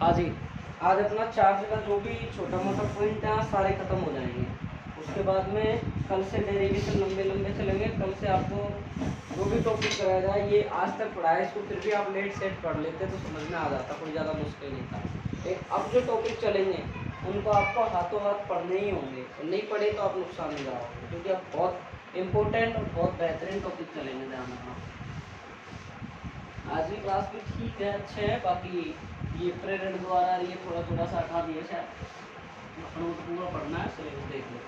हाँ जी, आज अपना चार्ज का जो भी छोटा मोटा पॉइंट है सारे खत्म हो जाएंगे। उसके बाद में कल से डेरिवेशन लंबे लंबे चलेंगे। कल से आपको जो भी टॉपिक कराया जाए, ये आज तक पढ़ा है, इसको फिर भी आप लेट सेट पढ़ लेते तो समझ में आ जाता, कोई ज़्यादा मुश्किल नहीं था। लेकिन अब जो टॉपिक चलेंगे उनको आपको हाथों हाथ पढ़ने ही होंगे, और नहीं पढ़े तो आप नुकसान में जाओगे, क्योंकि अब बहुत इंपॉर्टेंट और बहुत बेहतरीन टॉपिक चलेंगे। ध्यान रखना, आज की क्लास भी ठीक है, अच्छे है। बाकी ये प्रेरणा द्वारा ये थोड़ा थोड़ा सा हटा दिया शायद, अपना तो पूरा पढ़ना है, सिलेबस देख लो।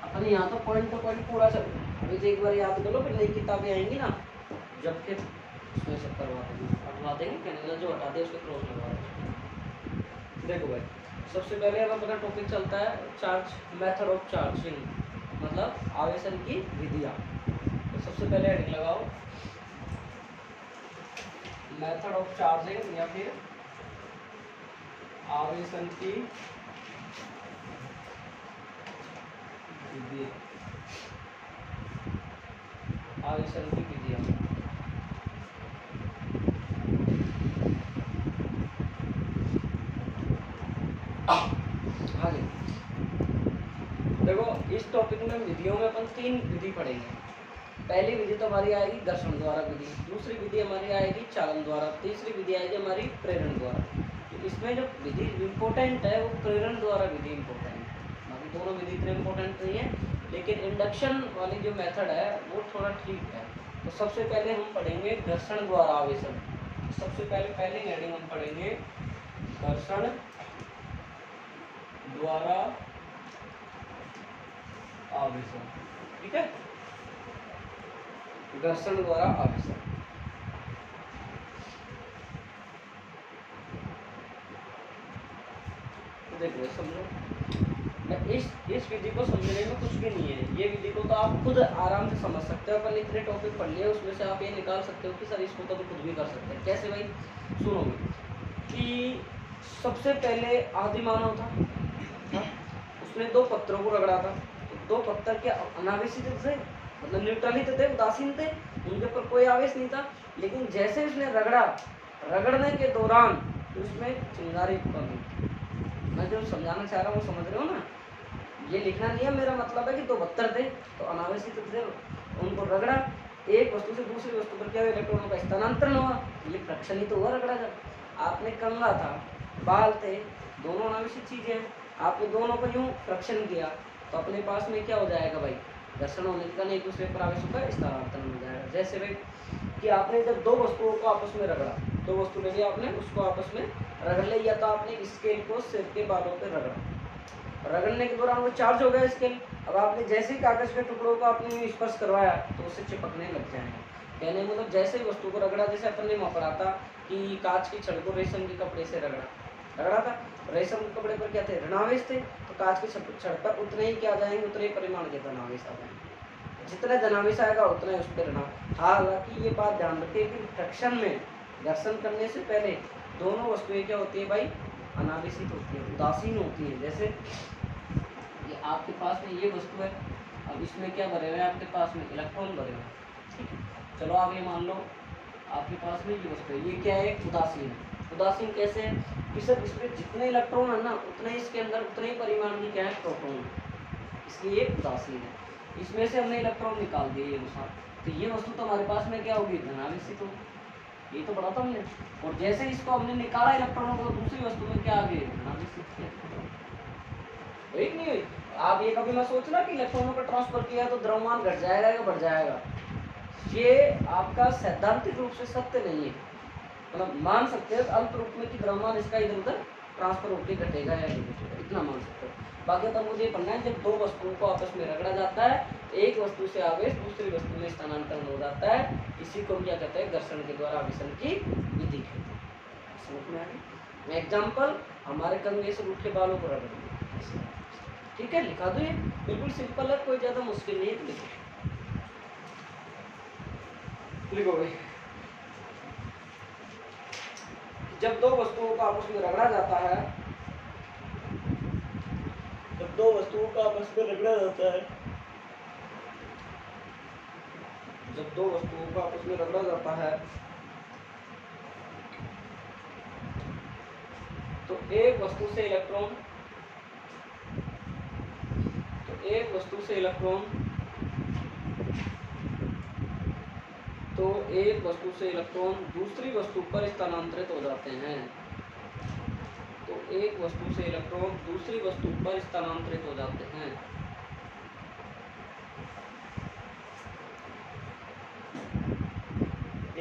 अपने यहाँ तो पॉइंट पूरा चल रहा है। अभी तो एक बार याद करो, फिर नई किताबें आएंगी ना, जब फिर उसमें सब करवा देंगे, हटवा देंगे, कहने जो हटा दे उसके क्रॉस लगवा देंगे। देखो भाई, सबसे पहले अब अपना टॉपिक चलता है चार्ज, मेथड ऑफ चार्जिंग, मतलब आवेशन की विधियाँ। तो सबसे पहले हेडिंग लगाओ मेथड ऑफ चार्जिंग, या फिर आवेशन की विधि, आवेशन की विधियाँ। हाँ जी, देखो इस टॉपिक में विधियों में अपन 3 विधि पढ़ेंगे। पहली विधि तो हमारी आएगी घर्षण द्वारा विधि, दूसरी विधि हमारी आएगी चालन द्वारा, तीसरी विधि आएगी हमारी प्रेरण द्वारा। तो इसमें जो विधि इम्पोर्टेंट है वो प्रेरण द्वारा विधि इम्पोर्टेंट है, बाकी दोनों विधि इतने इम्पोर्टेंट नहीं है, लेकिन इंडक्शन वाली जो मेथड है वो थोड़ा ठीक है। तो सबसे पहले हम पढ़ेंगे घर्षण द्वारा आवेशन। सबसे पहले हेडिंग हम पढ़ेंगे घर्षण द्वारा आवेशन, ठीक है, घर्षण द्वारा आवेशन। देखो समझो, इस विधि को समझने में कुछ भी नहीं है, ये विधि को तो आप खुद आराम से समझ सकते हो। अपन इतने टॉपिक पढ़ लिए, उसमें से आप ये निकाल सकते हो कि सर इसको तो खुद भी कर सकते हैं। कैसे भाई, सुनोगे कि सबसे पहले आदि मानव था, उसने 2 पत्थरों को रगड़ा था। तो 2 पत्थर के अनावेशित थे, मतलब न्यूट्रल ही थे, उदासीन थे, उनके ऊपर कोई आवेश नहीं था। लेकिन जैसे उसने रगड़ा, रगड़ने के दौरान उसमें चिंगारी उत्पन्न हुई। मैं जो समझाना चाह रहा हूँ वो समझ रहे हो ना, ये लिखना नहीं है, मेरा मतलब है कि 2 पत्थर थे तो अनावेशित थे, उनको रगड़ा, एक वस्तु से दूसरी वस्तु पर क्या इलेक्ट्रॉनों का स्थानांतरण हुआ, ये फ्रिक्शन ही तो हुआ रगड़ा जब। आपने कंघा था, बाल थे, दोनों अनावेशित चीजें हैं, आपने दोनों को यूं फ्रिक्शन किया तो अपने पास में क्या हो जाएगा भाई, घर्षण होने के कारण एक दूसरे पर आवेशों का स्थानांतरण हो जाएगा। जैसे भाई कि आपने जब 2 वस्तुओं को आपस में रगड़ा, 2 वस्तु ले लिया आपने, उसको आपस में रगड़ लिया, या तो आपने स्केल को सिर के बालों पर रगड़ा, रगड़ने के दौरान वो चार्ज हो गया स्केल। अब आपने जैसे ही कागज के टुकड़ों को आपने स्पर्श करवाया तो उससे चिपकने लग जाएंगे। कहने मतलब जैसे ही वस्तु को रगड़ा, जैसे अपन ने पढ़ा था कि कांच की छड़ को रेशम के कपड़े से रगड़ा था, रेशम के कपड़े पर क्या थे, ऋणावेश थे, तो कांच की छड़ पर उतने ही क्या जाएंगे, उतने ही परिमाण के धनावेश आ जाएंगे। जितना धनावेश आएगा उतना ही उस पर ऋण। हालांकि ये बात ध्यान रखिए कि फ्रिक्शन में घर्षण करने से पहले दोनों वस्तुएं क्या होती है भाई, अनावेशित होती है, उदासीन होती है। जैसे ये आपके पास में ये वस्तु है, अब इसमें क्या भरे हुए हैं, आपके पास में इलेक्ट्रॉन भरे हुए हैं, ठीक है। चलो आप ये मान लो आपके पास में ये वस्तु है, ये क्या है, उदासीन है। उदासीन कैसे है कि सर इसमें जितने इलेक्ट्रॉन है ना, उतने इसके अंदर उतने ही परिमाण की क्या है, प्रोटॉन है, इसलिए उदासीन है। इसमें से हमने इलेक्ट्रॉन निकाल दिए ये अनुसार, तो ये वस्तु तो हमारे पास में क्या होगी, धनावेशित होगी, ये तो पढ़ा था हमने। और जैसे इसको हमने निकाला इलेक्ट्रॉनों को, दूसरी वस्तु में क्या आ गई, धनावेशित हुई नहीं हुई। आप ये कभी मैं सोचना कि इलेक्ट्रॉनों का ट्रांसफर किया तो द्रव्यमान घट जाएगा या बढ़ जाएगा, ये आपका सैद्धांतिक रूप से सत्य नहीं है। मतलब मान सकते हैं अल्प रूप में कि द्रव्यमान इसका इधर उधर ट्रांसफर होकर घटेगा या नहीं घटेगा, इतना मान सकते हो। बाकी तो मुझे पढ़ना है, जब 2 वस्तुओं को आपस में रगड़ा जाता है, एक वस्तु से आवेश दूसरी वस्तु में स्थानांतरण हो जाता है, इसी को क्या कहते हैं, घर्षण के द्वारा आवेशन की विधि कहते हैं। समझ में आ गई। एग्जाम्पल, हमारे कंधे से उठ के बालों को रगड़ना, ठीक है, लिखा दो, ये बिल्कुल सिंपल है, कोई ज्यादा मुश्किल नहीं है। लिखो भाई, जब 2 वस्तुओं को आपस में रगड़ा जाता है, जब 2 वस्तुओं को आपस में रगड़ा जाता है जब दो वस्तुओं को आपस में रगड़ा जाता है तो एक वस्तु से इलेक्ट्रॉन दूसरी वस्तु पर स्थानांतरित हो जाते हैं। तो एक वस्तु से इलेक्ट्रॉन दूसरी वस्तु पर स्थानांतरित हो जाते हैं।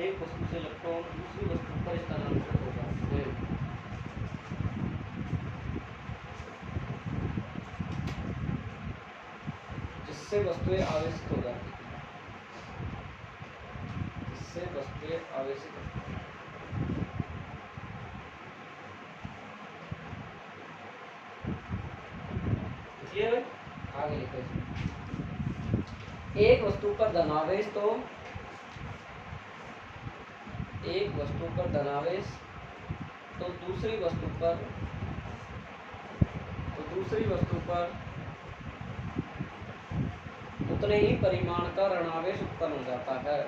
एक वस्तु से इलेक्ट्रॉन दूसरी वस्तु पर स्थानांतरित हो जाते हैं। जिससे वस्तुएं आवेशित हो जाती हैं। आगे लिखो। एक वस्तु पर धनावेश तो दूसरी वस्तु पर उतने ही परिमाण का ऋणावेश उत्पन्न हो जाता है।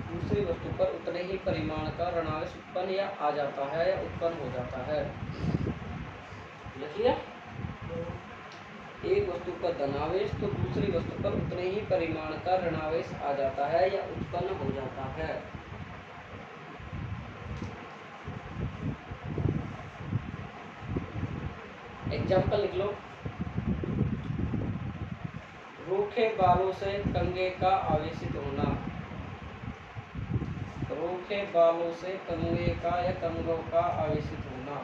दूसरी वस्तु पर उतने ही परिमाण का ऋणावेश उत्पन्न या आ जाता है या उत्पन्न हो जाता है। लिखिए, एक वस्तु पर धनावेश तो दूसरी वस्तु पर उतने ही परिमाण का ऋणावेश आ जाता है या उत्पन्न हो जाता है। एग्जाम्पल लिख लो। रूखे बालों से कंघे का आवेशित होना। रूखे बालों से कंघे का या कंघों का आवेशित होना।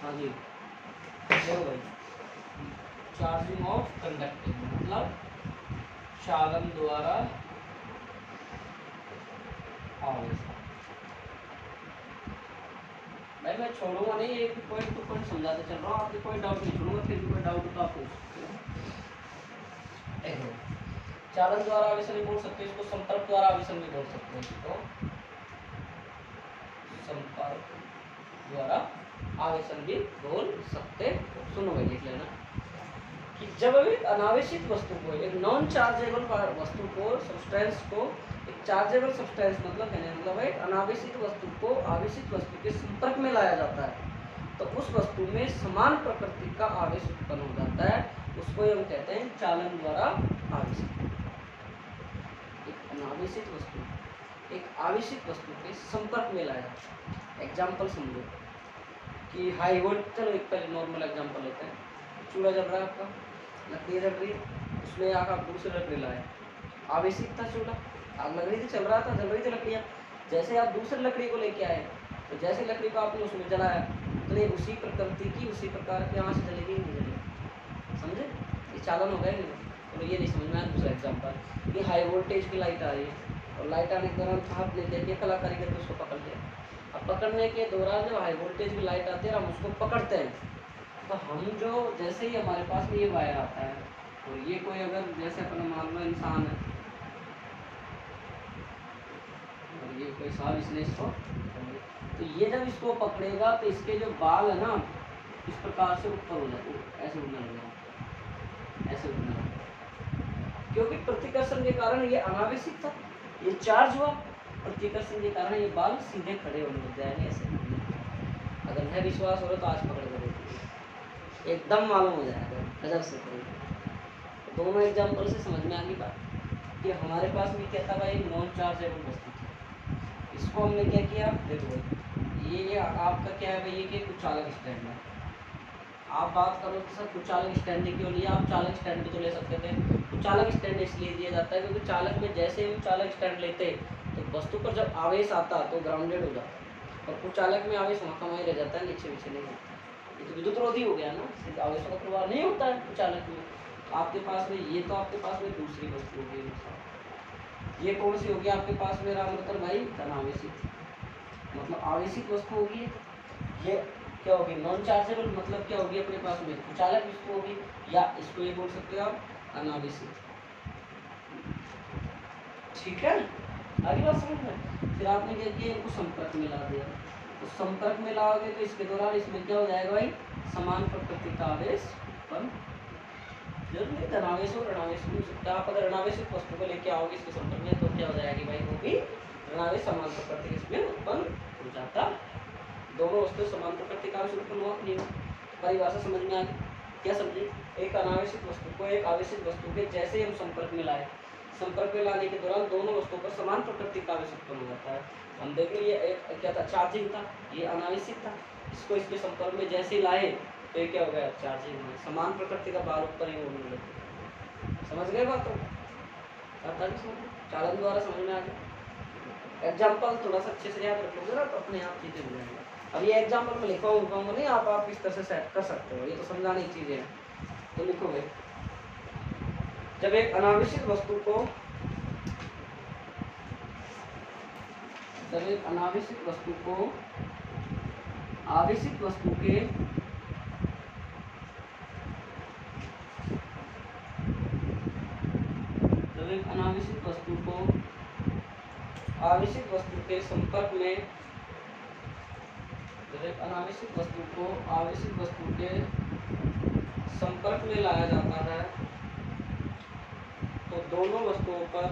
हाँ जी, देखो भाई, चार्जिंग ऑफ कंडक्टिंग मतलब चालन द्वारा आवेश। भाई मैं छोड़ूंगा नहीं, एक पॉइंट टू पॉइंट समझाते चल रहा हूँ, आपके कोई डाउट नहीं छोड़ूंगा, फिर भी कोई डाउट तो आप पूछ सकते हो। चालन द्वारा आवेशन भी बोल सकते हैं इसको, संपर्क द्वारा आवेशन भी बोल सकते हैं इसको। संपर्क द्वारा आवेशन भी बोल सकते हो। सुनो भाई, लिख लेना कि जब एक अनावेशित वस्तु को, एक नॉन चार्जेबल वस्तु को, सब्सटेंस को एक चार्जेबल सब्सटेंस मतलब कहने मतलब एक अनावेशित वस्तु को आवेशित वस्तु के संपर्क में लाया जाता है तो उस वस्तु में समान प्रकृति का आवेश उत्पन्न हो जाता है। उसको हम कहते हैं चालन द्वारा आवेशित। एक अनावेशित वस्तु एक आवेशित वस्तु के संपर्क में लाया जाता है। एग्जाम्पल समझो कि हाई वोल्ट, चलो एक पहले नॉर्मल एग्जाम्पल लेते हैं। चूल्हा जल रहा है आपका, लकड़ी जल रही है, उसमें आप दूसरी लकड़ी लाए, आवेशित था चूल्हा, आग लग रही थी, चल रहा था, जल रही थी लकड़ियाँ। जैसे आप दूसरी लकड़ी को लेके आए तो जैसे लकड़ी को आपने उसमें जलाया तो ये उसी प्रकृति की उसी प्रकार की यहाँ से जलेगी नहीं जलेगी। समझे? ये चालन हो गया नहीं। और ये नहीं समझ में आया। दूसरा एग्जाम्पल कि हाई वोल्टेज की लाइट आ रही है और लाइट आने के दौरान हाथ ले जाके कलाकारी करके उसको पकड़ लिया। अब पकड़ने के दौरान जब हाई वोल्टेज की लाइट आती है हम उसको पकड़ते हैं तो हम जो जैसे ही हमारे पास में ये वायर आता है और ये कोई अगर जैसे अपना मान लो इंसान है और ये कोई साहब इसने इसको तो ये जब इसको पकड़ेगा तो इसके जो बाल है ना इस प्रकार से ऊपर हो जाते, ऐसे उड़ने लगेगा, ऐसे उड़ने लगेगा, क्योंकि प्रतिकर्षण के कारण ये अनावेशित था, ये चार्ज हुआ, प्रतिकर्षण के कारण ये बाल सीधे खड़े होने लग जाएंगे ऐसे। अगर है विश्वास हो तो आज पकड़ कर एकदम मालूम हो जाएगा, गजब से करेगा। दोनों एग्जाम्पल से समझ में आ गई बात कि हमारे पास भी क्या था भाई, नॉन चार्जेबल वस्तु थी। इसको हमने क्या किया, देखो ये आपका क्या है भाई, ये कि कुछ चालक स्टैंड है। आप बात करो तो सर कुछ चालक स्टैंड क्यों लिया, आप चालक स्टैंड भी तो ले सकते थे। तो चालक स्टैंड इसलिए दिया जाता है क्योंकि चालक में जैसे हम चालक स्टैंड लेते तो वस्तु पर जब आवेश आता तो ग्राउंडेड हो जाता और कुछ चालक में आवेश वहाँ का वहीं रह जाता है, नीचे पीछे नहीं होता। ये तो विद्युत रोधी हो गया ना, आवेशों का प्रवाह नहीं होता है कुछ चालक में। आपके पास में ये तो आपके पास में दूसरी वस्तु होगी, ये कौन सी होगी आपके पास में राम रतन भाई, धनावेशित मतलब आवेशित वस्तु होगी। ये क्या होगी, नॉन चार्जेबल मतलब क्या होगी अपने पास में चालक वस्तु होगी, या इसको ये बोल सकते हो आप अनावेशित। ठीक है, आगे बात समझ में। फिर आपने क्या किया, इनको संपर्क में ला दिया, तो संपर्क में लाओगे तो इसके दौरान इसमें क्या हो जाएगा भाई, समान प्रकृति का आवेश उत्पन्न, जरूर नहीं धनावेश और ऋणावेश भी हो सकता है। आप अगर ऋणावेशित वस्तु को लेके आओगे इसके संपर्क में तो क्या हो जाएगी भाई, वो भी ऋणावेश समान प्रकृति इसमें उत्पन्न हो जाता है। दोनों वस्तु समान प्रकृति का आवेश उत्पन्न हुआ नहीं, परिभाषा समझ में आ गई, क्या समझे। एक अनावेशित वस्तु को एक आवेशित वस्तु के जैसे हम संपर्क में लाए, संपर्क में लाने के दौरान दोनों वस्तुओं पर समान प्रकृति का आवेश उत्पन्न हो जाता है। हम देखें ये क्या था, चार्जिंग था, ये अनावेशित था, इसको इसके संपर्क में जैसे ही लाए तो ये क्या हो गया, चार्जिंग में समान प्रकृति का भार ऊपर ही होने लगे। समझ गए बात को, चालन द्वारा समझ में आ गया। एग्जाम्पल थोड़ा सा अच्छे से याद रख लोगे ना तो अपने आप चीजें हो जाएंगी। अब ये एग्जाम्पल में लिखवाऊंगा नहीं, आप इस तरह से सेट कर सकते हो, ये तो समझाने की चीजें हैं। तो लिखोगे, जब एक अनावेशित वस्तु को, जब एक अनावेशित वस्तु को आवेशित वस्तु के अनावेशित वस्तु को आवेशित वस्तु के संपर्क में, जब एक अनावेशित वस्तु को आवेशित वस्तु के संपर्क में लाया जाता है तो दोनों वस्तुओं पर,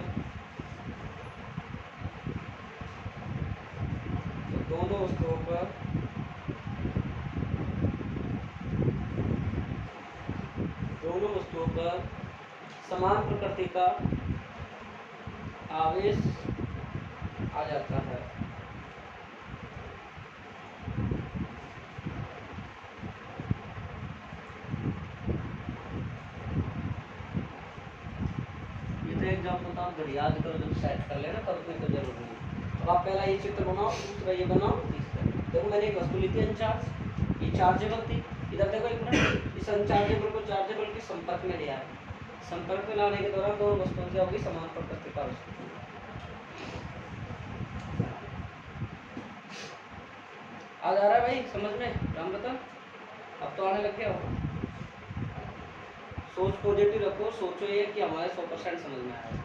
समान प्रकृति का आवेश आ जाता है। ये तो एग्जाम्पल तो आप याद करो, जब सेट कर लेना तब उसमें तो जरूरी है। अब आप पहला ये चित्र बनाओ, दूसरा ये बनाओ, तीसरा देखो मैंने एक वस्तु ली थी अनचार्ज, ये चार्जेबल थी, इधर देखो एक मिनट, इस अनचार्जेबल को चार्जेबल के संपर्क में लिया है, संपर्क में लाने के दौरान दोनों वस्तुओं की होगी समान प्रकृति का आवेश। आ जा रहा है भाई समझ में, राम बता, अब तो आने लग गया होगा। सोच पॉजिटिव रखो, सोचो ये कि हमारे 100% समझ में आया।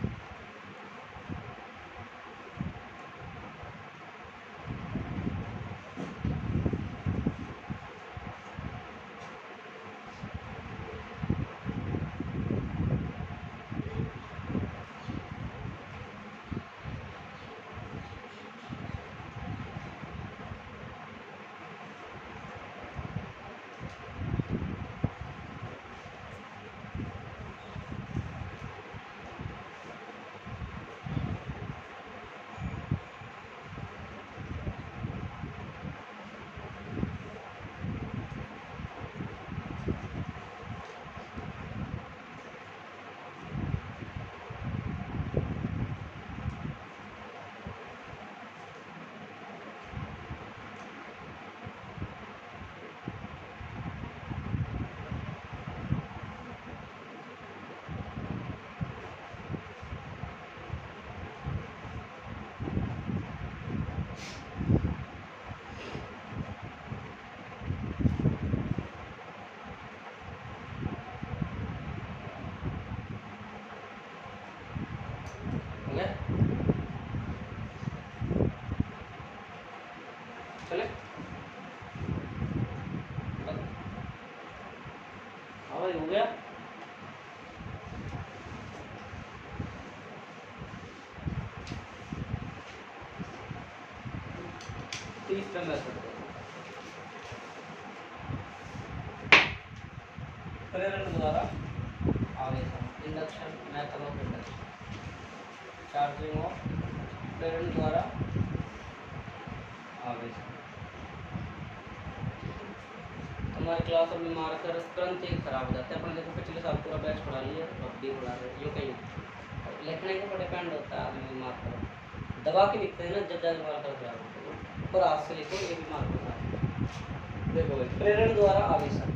चले हो गया। तीसरा मेथड प्रेरण द्वारा आवेशन, induction method of induction, charging of प्रेरण द्वारा आवेशन। हमारे क्लास में मार्कर तुरंत ही खराब हो जाता है। अपन देखो पिछले साल पूरा बैच पढ़ा लिया, अब भी पढ़ा रहे, यो कहीं लिखने के ऊपर डिपेंड होता है आदमी मार्कर दबा के लिखते हैं ना, जब जाकर मार्कर खराब होता है। ऊपर हाथ से लिखो, ये भी मार्कर खराब। देखो प्रेरण द्वारा आवेशन,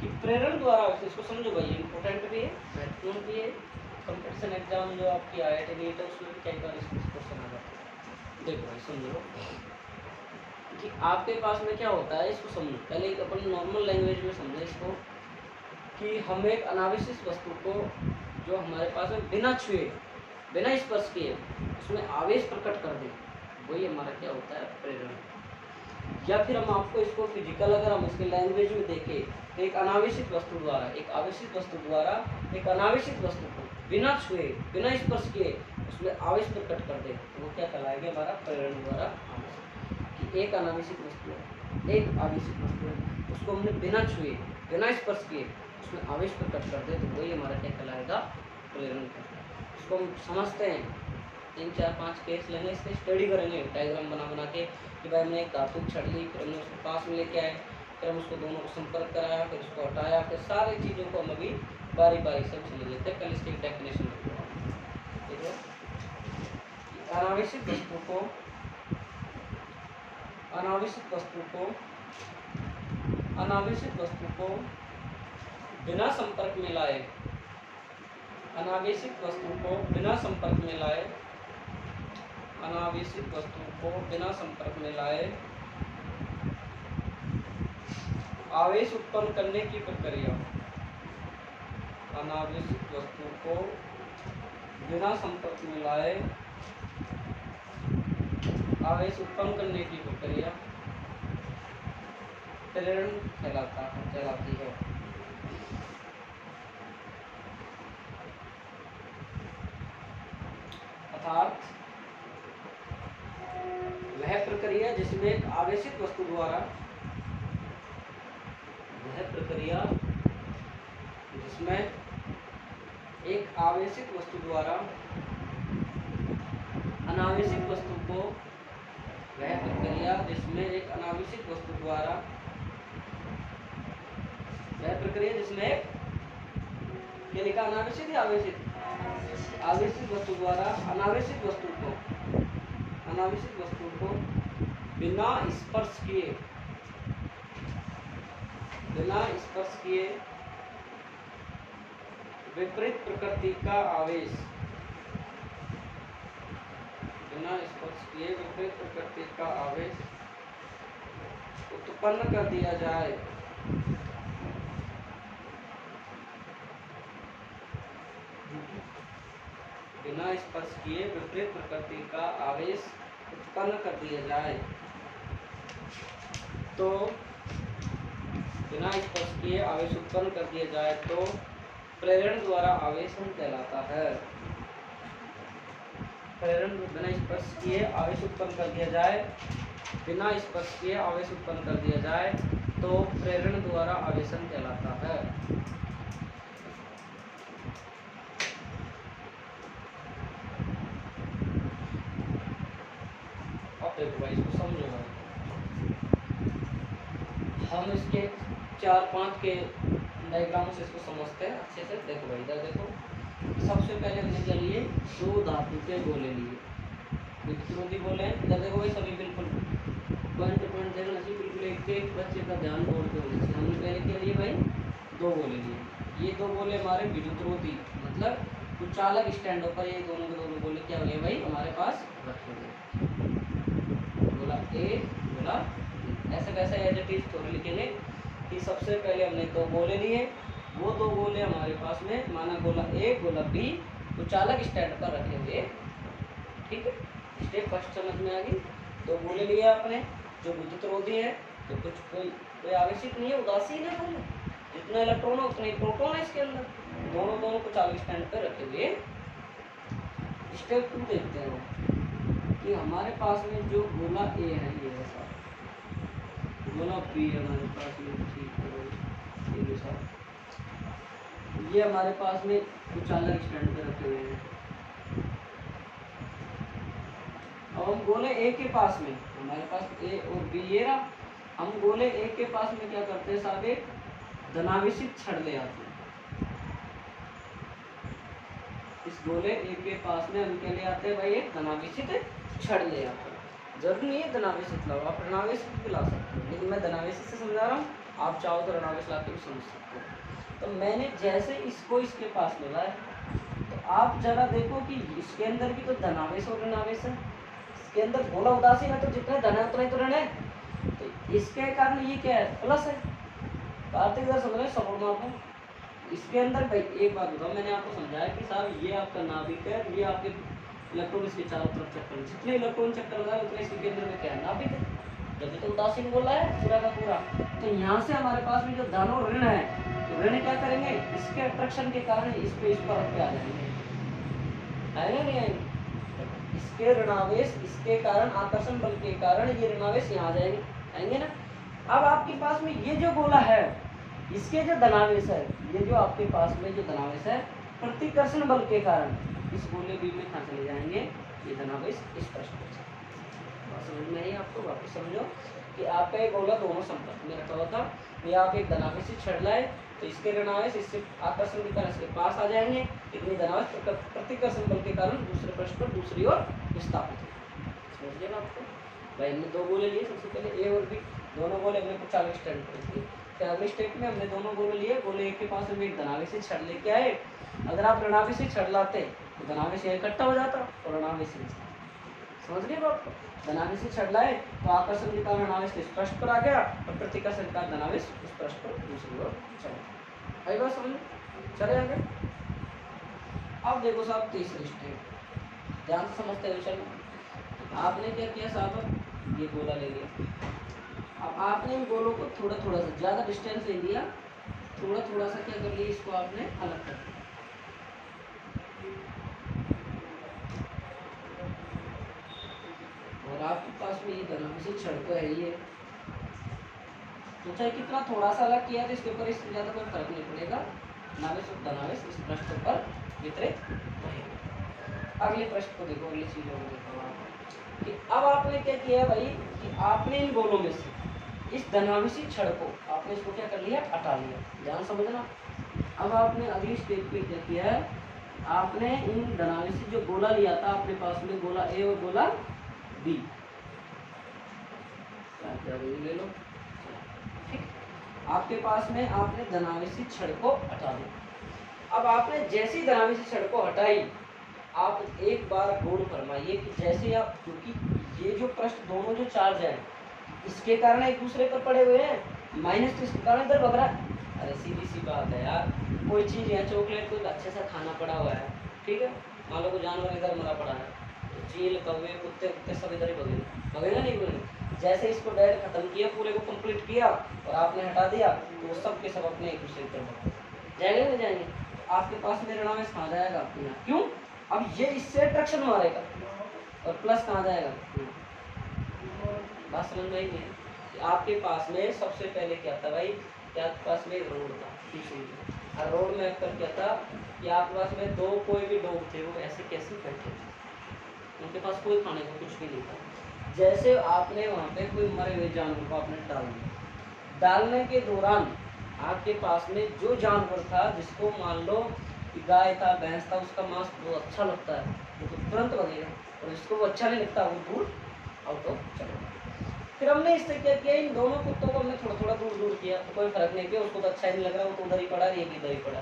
कि प्रेरण द्वारा आवेशन, इसको समझो भाई, इंपॉर्टेंट भी है, महत्वपूर्ण भी है। कंपटीशन एग्जाम जो आपकी IIT नीट है उसमें भी कई बार इस क्वेश्चन आ जाता है। देखो भाई समझो कि आपके पास में क्या होता है, इसको समझो पहले एक अपन नॉर्मल लैंग्वेज में समझे इसको, कि हम एक अनावश्यक वस्तु को जो हमारे पास में बिना छुए बिना स्पर्श किए उसमें आवेश प्रकट कर दे, वही हमारा क्या होता है, प्रेरण। या फिर हम आपको इसको फिजिकल अगर हम इसके लैंग्वेज में देखें तो एक अनावेशित वस्तु द्वारा, एक आवेशित वस्तु द्वारा एक अनावेशित वस्तु को बिना छुए बिना स्पर्श किए उसमें आवेश प्रकट कर दे, तो वो क्या कहलाएगा, हमारा प्रेरण द्वारा आवेश। कि एक अनावेशित वस्तु है, एक आवेशित वस्तु है, उसको हमने बिना छुए बिना स्पर्श किए उसमें आवेश प्रकट कर दे, तो वही हमारा क्या कहलाएगा, प्रेरण। इसको हम समझते हैं, 3 4 5 केस लेंगे, इसके स्टडी करेंगे डायग्राम बना बना के कि भाई हमने एक धातु छड़ ली, फिर हमने उसको पास में लेके आए, फिर हम उसको दोनों को संपर्क कराया, फिर उसको हटाया, फिर सारी चीज़ों को हम अभी बारी बारी से समझ लेते हैं। कल इसकी डेफिनेशन ठीक है। अनावश्यक वस्तु को अनावश्यक वस्तु को अनावश्यक वस्तु को बिना संपर्क में लाए, अनावश्यक वस्तु को बिना संपर्क में लाए, अनावश्यक वस्तु को बिना संपर्क में लाए आवेश उत्पन्न करने की प्रक्रिया, अनावश्यक वस्तु को बिना संपर्क में लाए आवेश उत्पन्न करने की प्रक्रिया प्रेरण कहलाती है। अर्थात वह प्रक्रिया जिसमें एक आवेशित वस्तु द्वारा, वह प्रक्रिया जिसमें एक आवेशित वस्तु द्वारा अनावेशित वस्तु को, वह प्रक्रिया जिसमें एक अनावेशित वस्तु द्वारा, वह प्रक्रिया जिसमें एक, क्या लिखा, अनावेशित या आवेशित, आवेशित वस्तु द्वारा अनावेशित वस्तु को, अनावेशित वस्तु को बिना स्पर्श किए, बिना स्पर्श किए विपरीत प्रकृति का आवेश, बिना स्पर्श किए विपरीत प्रकृति का आवेश उत्पन्न कर दिया जाए, बिना स्पर्श किए विपरीत प्रकृति का आवेश उत्पन्न कर दिया जाए, तो बिना स्पर्श किए आवेश उत्पन्न कर दिया जाए तो प्रेरण द्वारा आवेशन कहलाता है। प्रेरण बिना स्पर्श किए आवेश उत्पन्न कर दिया जाए, बिना स्पर्श किए आवेश उत्पन्न कर दिया जाए तो प्रेरण द्वारा आवेशन कहलाता है। अब देखो भाई, इसको समझो भाई, हम इसके 4-5 के डायग्राम से इसको समझते हैं अच्छे से। देखो भाई, इधर देखो, सबसे पहले हमने क्या लिए, 2 धातु के गोले लिए, विद्युतरोधी गोले। इधर देखो भाई, सभी बिल्कुल पॉइंट टू पॉइंट देखना चाहिए, बिल्कुल एक बच्चे का ध्यान बोर्ड पे होना चाहिए। हमने पहले क्या लिए भाई, 2 गोले लिए। ये 2 गोले हमारे विद्युतरोधी, मतलब कुछ चालक स्टैंडों पर ये दोनों के दोनों गोले क्या हुए भाई हमारे पास रखे हुए, गोला ए, गोला बी। ऐसे वैसे एज इट इज थोड़ी लिखेंगे कि सबसे पहले हमने 2 गोले लिए, वो 2 गोले हमारे पास में माना गोला ए, गोला बी, तो चालक स्टैंड पर रखे हुए, ठीक है। स्टेप फर्स्ट समझ में आ गई। 2 गोले लिए आपने जो विद्युतरोधी है, तो कुछ कोई आवेशित नहीं है, उदासीन है, दोनों जितना इलेक्ट्रॉन है उतने प्रोटॉन है इसके अंदर, दोनों को चालक स्टैंड पर रखे हुए। स्टेप 2 देखते हैं कि हमारे पास में जो गोला ए है, ये ऐसा गोला बी है हमारे पास में, ठीक है, ये हमारे पास में कुछ चालक स्टैंड पे रखे हुए हैं। अब हम गोले ए के पास में, हमारे पास ए और बी ये रहा, हम गोले ए के पास में क्या करते हैं साहब, एक धनावेशित छड़ ले आते हैं। इस गोले ए के पास में हम क्या ले आते हैं भाई, एक धनावेशित छड़ ले आते हैं। जरूरी नहीं है धनावेशित लाओ, आप ऋणावेशित भी ला सकते हो, लेकिन मैं धनावेशित से समझा रहा हूँ, आप चाहो तो ऋणावेश ला के भी समझ सकते हो। तो मैंने जैसे इसको इसके पास मिला है, तो आप जरा देखो कि इसके अंदर भी तो धनावेश और ऋणावेश है, इसके अंदर गोला उदासीन है, तो जितने धन है उतना ही तो ऋण है, तो इसके कारण ये क्या है, प्लस है। कार्तिक इधर समझ रहे, सपोर्ट मार दो, इसके अंदर भाई एक बात बताओ, मैंने आपको समझाया कि साहब ये आपका नाभिक है, ये आपके इलेक्ट्रॉन इसके चारों तरफ चक्कर, जितने इलेक्ट्रॉन चक्कर लगाए उतने इसके केंद्र में क्या है, नाभिक है। जब तो उदासीन बोला है पूरा का पूरा। तो यहाँ से हमारे पास में जो धन और ऋण है, तो ऋण क्या करेंगे, इसके अट्रैक्शन के कारण इस पर आ जाएंगे, आएंगे नहीं आएंगे, इसके ऋणावेश इसके कारण, आकर्षण बल के कारण ये ऋणावेश यहाँ आ जाएंगे, आएंगे ना। अब आपके पास में ये जो गोला है, इसके जो धनावेश है, ये जो आपके पास में जो धनावेश है, प्रतिकर्षण बल के कारण इस गोले बी में कहाँ चले जाएंगे, ये धनावेश इस पृष्ठ पर। समझ में आई आपको, वापस समझो कि आपका एक गोला दोनों संपर्क में रखा हुआ था, ये आप एक धनावेश से छड़ लाए तो इसके ऋणावेश इससे आकर्षण के कारण इसके पास आ जाएंगे, इतनी धनावेश प्रतिकर्षण बल के कारण दूसरे पृष्ठ पर दूसरी ओर विस्थापित होंगे। समझ गए आपको भाई, हमने दो गोले लिए, सबसे पहले ए और बी, दोनों गोले हमने 40 स्टैंड कर दिए। अगले स्टेप में हमने दोनों गोले लिए, गोले एक के पास में एक धनावेश से छड़ लेके आए, अगर आप ऋणावेश से छड़ लाते तो धनावेश इकट्ठा हो जाता और ऋणावेश से, समझ गए बात को, धनावेश से छड़ लाए तो आकर्षण के कारण ऋणावेश इस पृष्ठ पर आ गया और प्रतिकर्षण के कारण धनावेश इस पृष्ठ पर दूसरी ओर चला। आई बात समझ, चले आगे। अब देखो साहब तीसरी स्टेप, ध्यान से समझते हुए चलो। आपने क्या किया साहब, ये गोला ले लिया, अब आपने इन गोलों को थोड़ा थोड़ा सा ज़्यादा डिस्टेंस ले लिया, थोड़ा थोड़ा सा क्या कर लिया, इसको आपने अलग कर दिया। और आपके पास में ये धनावेश छड़ तो है ये, तो चाहे कितना थोड़ा सा अलग किया तो इसके ऊपर इससे ज़्यादा कोई फर्क नहीं पड़ेगा, नावेश और धनावेश इस पृष्ठ पर वितरित रहेगा। अगले पृष्ठ को देखो, अगली चीज़ों को देखो कि अब आपने क्या किया भाई, कि आपने इन गोलों में से इस धनावेशी छड़ को आपने इसको क्या कर लिया, हटा लिया, ध्यान समझना। अब आपने अगली स्टेप पे क्या किया है, आपने इन धनावेशी जो गोला लिया था अपने पास में, गोला ए और गोला बी, ले लो, ठीक, आपके पास में आपने धनावेशी छड़ को हटा दिया। अब आपने जैसी धनावेशी छड़ को हटाई, आप एक बार गौर फरमाइए कि जैसे आप, क्योंकि ये जो पृष्ठ दोनों जो चार्ज है इसके कारण एक दूसरे पर पड़े हुए हैं, माइनस तो इसके कारण इधर बग रहा है। अरे सीधी सी बात है यार, कोई चीज़ है, चॉकलेट कोई अच्छे सा खाना पड़ा हुआ है, ठीक है, मान लो कोई जानवर इधर मरा पड़ा है, तो चील कौवे कुत्ते कुत्ते सब इधर ही बगेगा, बगेगा नहीं बगेगा। जैसे इसको डायरेक्ट खत्म किया, पूरे को कंप्लीट किया और आपने हटा दिया, तो वो सब के सब अपने एक दूसरे की तरफ जाएंगे नहीं जाएंगे, आपके पास में ऋणावेश कहाँ जाएगा, आपके यहाँ, क्यों, अब ये इससे अट्रैक्शन मारेगा और प्लस कहाँ जाएगा, बात समझ में आई नहीं। आपके पास में सबसे पहले क्या था भाई, कि आपके पास में रोड था, और रोड में अक्सर क्या था कि आपके पास में दो कोई भी डॉग थे, वो ऐसे कैसे बैठे थे, उनके पास कोई खाने को कुछ भी नहीं था। जैसे आपने वहाँ पे कोई मरे हुए जानवर को आपने डाल दिया, डालने के दौरान आपके पास में जो जानवर था, जिसको मान लो कि गाय था, भैंस था, उसका मांस बहुत अच्छा लगता है, वो तो तुरंत बनेगा, और जिसको वो अच्छा नहीं लगता वो दूर आउट ऑफ चलेगा। फिर हमने इससे क्या किया, इन दोनों कुत्तों को हमने थोड़ा थोड़ा दूर दूर किया, तो कोई फर्क नहीं किया, उसको तो अच्छा ही नहीं लग रहा, वो तो उधर ही पड़ा, ये भी इधर ही पड़ा।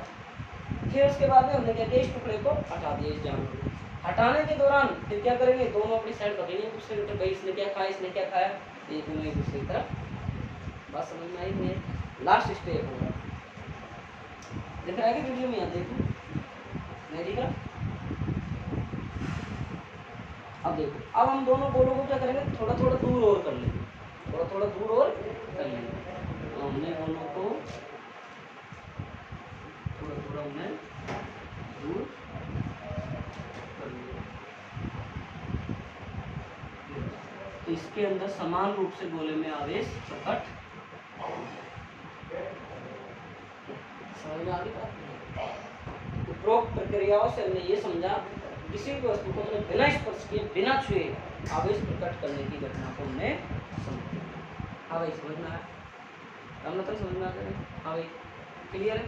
फिर उसके बाद में हमने क्या किया, इस टुकड़े को हटा दिया, इस जानवर को हटाने के दौरान फिर क्या करेंगे, दोनों अपनी साइड पकड़ेंगे दूसरे की तरफ, भाई इसने क्या खाया, इसने क्या खाया, ये दोनों एक दूसरे की तरफ। बात समझ में आई नहीं, लास्ट स्टेप होगा, दिख रहा है कि वीडियो में, यहाँ देखो नहीं दिख रहा। अब देखो, अब हम दोनों गोलों को क्या करेंगे, थोड़ा थोड़ा दूर और कर लेंगे, थोड़ा थोड़ा दूर और कर लेंगे, तो हमने गोलों को थोड़ा थोड़ा हमने दूर कर लिया, तो इसके अंदर समान रूप से गोले में आवेश प्रकट, समझ में आ गई बात। उपरोक्त प्रक्रियाओं से हमने ये समझा, किसी भी वस्तु को हमने बिना स्पर्श किए, बिना छुए आवेश प्रकट करने की घटना को हमने समझा। हाँ भाई समझ में आया, मतलब समझ में आ गया, हाँ भाई क्लियर है,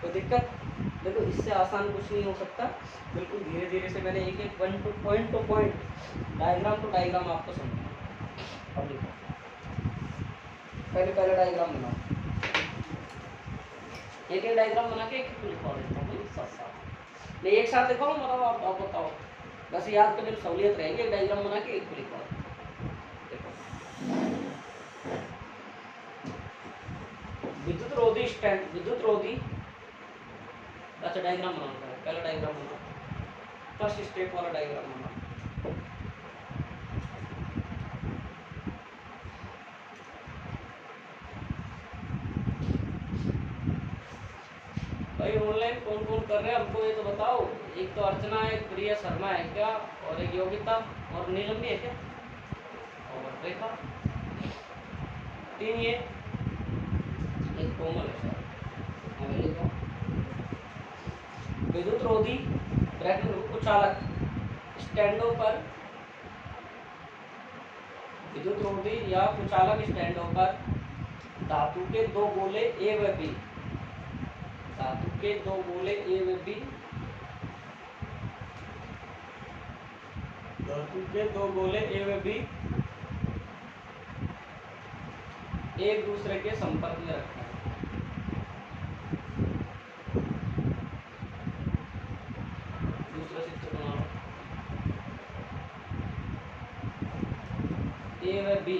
कोई दिक्कत, देखो इससे आसान कुछ नहीं हो सकता, बिल्कुल धीरे धीरे से मैंने एक एक point to point, diagram to diagram आपको समझाया। अब देखो, पहले डायग्राम बनाओ, एक एक डायग्राम बना के एक एक लिखवा देता हूँ साथ साथ, नहीं एक साथ लिखो, मतलब आप बताओ, बस याद करने में सहूलियत रहेगी, एक डायग्राम बना के एक लिखवा देखो। विद्युत रोधी स्टैंड, विद्युत रोधी अच्छा डायग्राम बनाना है, पहला डायग्राम बनाओ, फर्स्ट स्टेप वाला डायग्राम बनाओ। भाई ऑनलाइन कौन कौन कर रहे हैं हमको ये तो बताओ। एक तो अर्चना है, एक प्रिया शर्मा है क्या, और एक योगिता, और नीलम भी है क्या, और रेखा, 3 ये, एक कोमल है सर। हमें लिखो विद्युत रोधी ब्रैकेट कुचालक स्टैंडों पर, विद्युत रोधी या कुचालक स्टैंडों पर धातु के 2 गोले ए व बी, धातु के 2 गोले ए व बी, धातु के 2 गोले ए व बी एक दूसरे के संपर्क में रखना है। दूसरा चित्र बनाओ, ए व बी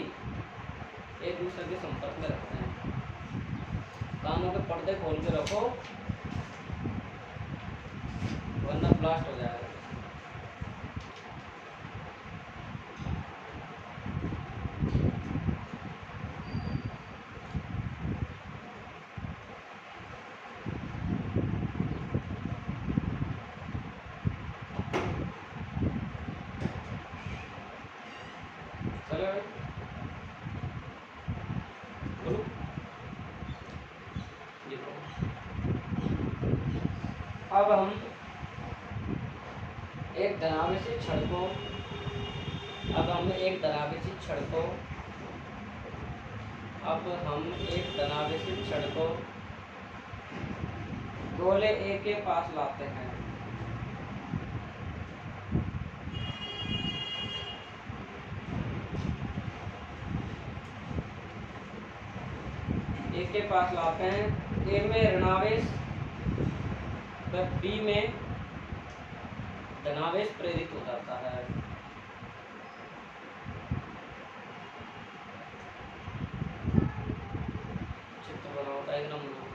एक दूसरे के संपर्क में रखते हैं। कानों के पर्दे खोल के रखो वरना ब्लास्ट हो जाएगा। चलो बोलो, देखो अब हम एक धनावेशी छड़ को, अब हम एक धनावेशी छड़ को, अब हम एक धनावेशी छड़ को गोले ए के पास लाते हैं। ए के पास लाते हैं, ए में ऋणावेश व बी में धनावेश प्रेरित हो जाता है। चित्र बनाओ, डायग्राम बनाओ।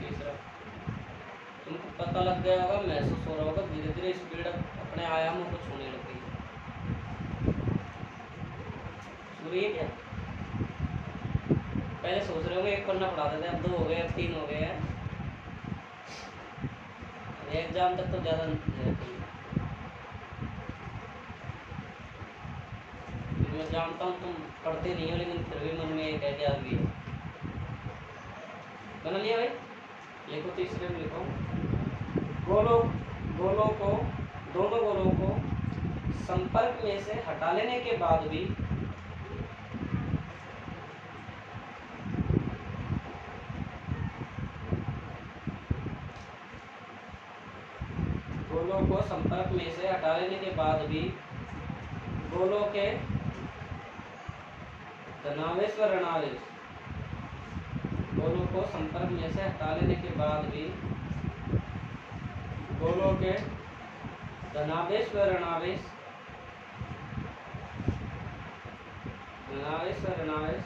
तीसरा, तुमको पता लग गया होगा, महसूस हो रहा होगा, धीरे धीरे स्पीड अपने आयामों को छूने लगी। सूर्य क्या पहले सोच रहे होंगे 1 पन्ना पढ़ाते थे, अब 2 हो गए, अब 3 हो गए हैं। एग्जाम तक तो ज़्यादा मैं जानता हूँ तुम पढ़ते नहीं हो, लेकिन फिर भी मन में एक है कि आ गई। बना लिया भाई, लिखो तीसरे में लिखो, गोलों को, दोनों गोलों को संपर्क में से हटा लेने के बाद भी गोलों को संपर्क में से हटा लेने के बाद भी गोलों के धनावेश व ऋणावेश, गोलों को संपर्क में से हटा लेने के बाद भी गोलों के धनावेश व ऋणावेश, धनावेश व ऋणावेश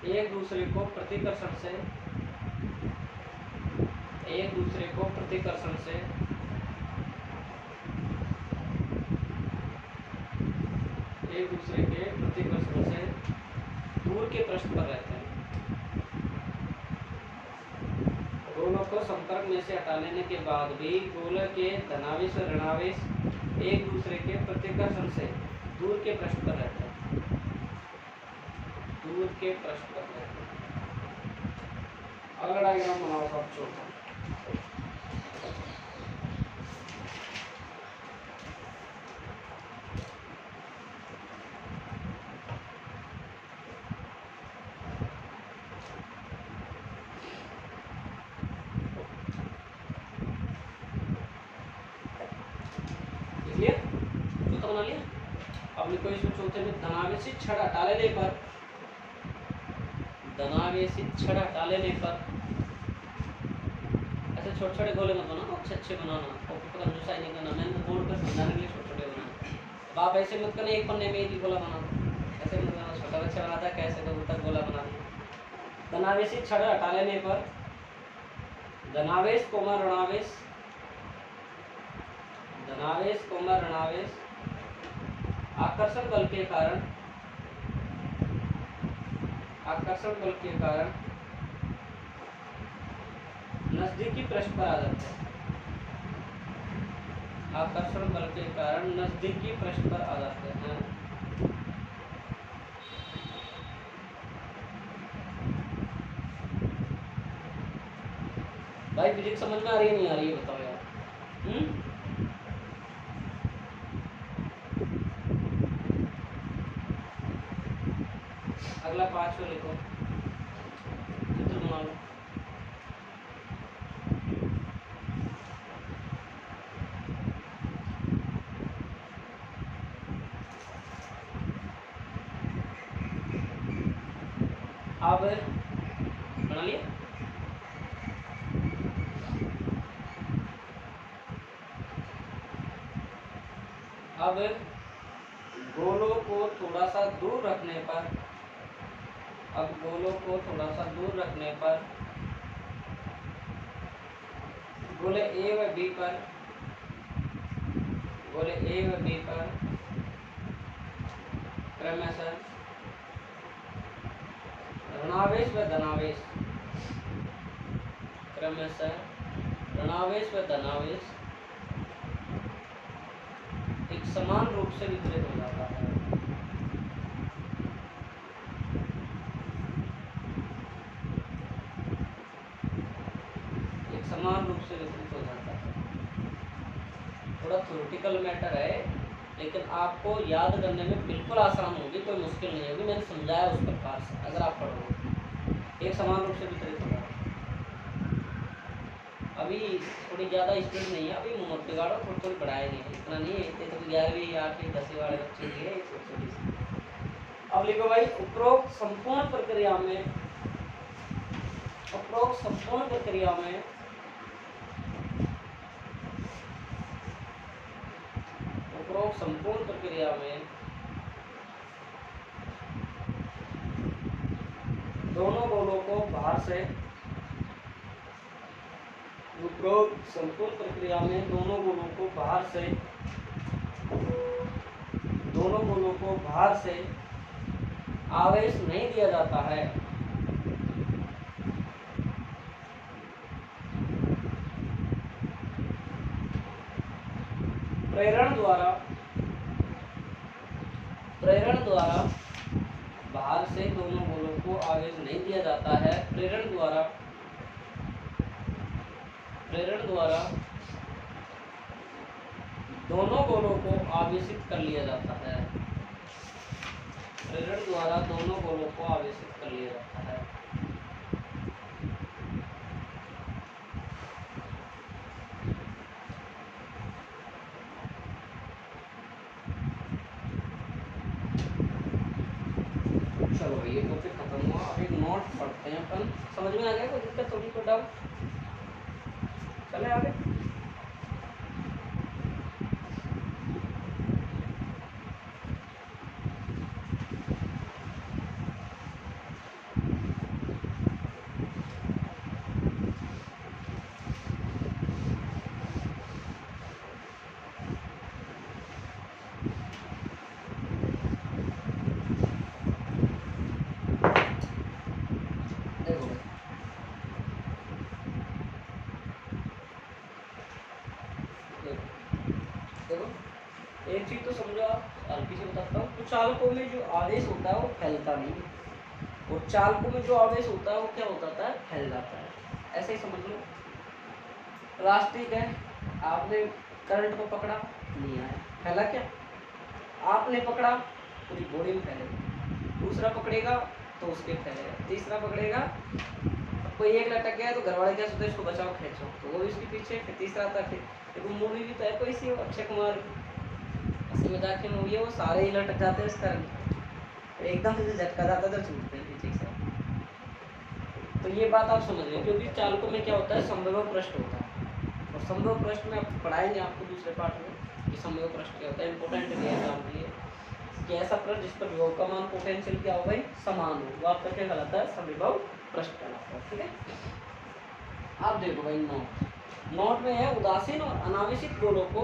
एक दूसरे को प्रतिकर्षण से, एक दूसरे को प्रतिकर्षण से एक दूसरे के प्रतिकर्षण से दूर के पृष्ठ पर रहते हैं। गोलों को संपर्क में से हटा लेने के बाद भी गोलक के धनावेश और ऋणावेश एक दूसरे के प्रतिकर्षण से दूर के पृष्ठ पर रहते हैं, दूर के पृष्ठ पर रहते हैं। अगला डायग्राम बनाओ सब छोटा। बना लिया। अब लिखो इसमें चौथे में धनावेशी छड़ हटा लेने पर, धनावेशी छड़ हटा लेने पर, ऐसे छोटे छोटे गोले मत बनाना, अच्छे अच्छे बनाना, कॉपी पर कंजूसाई नहीं करना। मैंने तो बोर्ड पर समझाने के लिए छोटे छोटे बनाए। अब आप ऐसे मत करना 1 पन्ने में 1 ही गोला बना दो, ऐसे मत बनाना। छोटा बच्चा बनाता है कैसे तो तक गोला बना दिया, धनावेशी छड़ हटा लेने पर धनावेश कोमा ऋणावेश, धनावेश कोमा ऋणावेश आकर्षण बल के कारण, आकर्षण बल के कारण नजदीकी पृष्ठ पर आ जाते हैं, आकर्षण बल के कारण नजदीकी पृष्ठ पर आ जाते हैं। भाई फिजिक्स समझ में आ रही है नहीं आ रही है बताओ यार। अगला 5 को लिखो, चित्र बना लो। अब बना लिया। अब गोलों को थोड़ा सा दूर रखने पर, अब गोलों को थोड़ा सा दूर रखने पर गोले ए व बी पर, गोले ए व बी पर क्रमशः ऋणावेश व धनावेश, क्रमशः ऋणावेश व धनावेश एक समान रूप से वितरित हो जाता है। एक समान रूप से वितरित हो जाता है। थोड़ा थ्योरेटिकल मैटर है लेकिन आपको याद करने में बिल्कुल आसान होगी, कोई मुश्किल नहीं होगी। मैंने समझाया उस प्रकार से अगर आप पढ़ोगे। एक समान रूप से वितरित होगा। अभी थोड़ी ज़्यादा स्पीड नहीं है, अभी मोट बिगाड़ो, थोड़ी थोड़ी बढ़ाए नहीं है, इतना नहीं है। इतने तो 11वीं 8वीं 10वीं वाले बच्चे के लिए छोटी सी। अब लिखो भाई, उपरोक्त संपूर्ण प्रक्रिया में, उपरोक्त संपूर्ण प्रक्रिया में उपरोक्त संपूर्ण प्रक्रिया में दोनों गोलों को बाहर से, उपरोक्त संपूर्ण प्रक्रिया में दोनों गोलों को बाहर से, दोनों गोलों को बाहर से आवेश नहीं दिया जाता है। प्रेरण द्वारा, प्रेरण द्वारा बाहर से दोनों गोलों को आवेश नहीं दिया जाता है। प्रेरण द्वारा, प्रेरण द्वारा दोनों गोलों को आवेशित कर लिया जाता है। प्रेरण द्वारा दोनों गोलों को आवेशित कर लिया जाता है। चलो ये टॉपिक खत्म हुआ। अब एक नोट पढ़ते हैं अपन। समझ में आ गया कोई दिक्कत थोड़ी को डाउट? चले आगे। एक चीज तो समझो आप, हल्की से बताता हूँ। तो चालकों में जो आवेश होता है वो फैलता नहीं है, और चालकों में जो आवेश होता है वो क्या होता है, फैल जाता है। ऐसे ही समझ लो। प्लास्टिक है, आपने करंट को पकड़ा, नहीं आया, फैला क्या? आपने पकड़ा, पूरी बॉडी में फैलेगा। दूसरा पकड़ेगा तो उसके फैलेगा, तीसरा पकड़ेगा। कोई एक लटक गया तो घर वाले क्या सोचते हैं, इसको बचाओ खींचो, तो वो इसके पीछे, फिर तीसरा आता। फिर देखो मूवी भी तो है कोई सी, अक्षय कुमार हंसी मजाक की मूवी है, वो सारे ही लटक जाते हैं इस कारण, एकदम से झटका जाता है तो छूटते हैं पीछे से। तो ये बात आप समझ रहे हैं, क्योंकि चालकों में क्या होता है, संभव पृष्ठ होता है। और संभव पृष्ठ में आप पढ़ाएंगे आपको दूसरे पार्ट में कि संभव पृष्ठ क्या होता है। इंपॉर्टेंट है एग्जाम के लिए कि ऐसा पृष्ठ जिस पर विभव का मान पोटेंशियल क्या हो भाई, समान हो, वो आपका क्या कहलाता है, संविभव प्रश्न कहलाता है। ठीक है, आप देखो भाई नोट में है उदासीन और अनावेशित गोलों को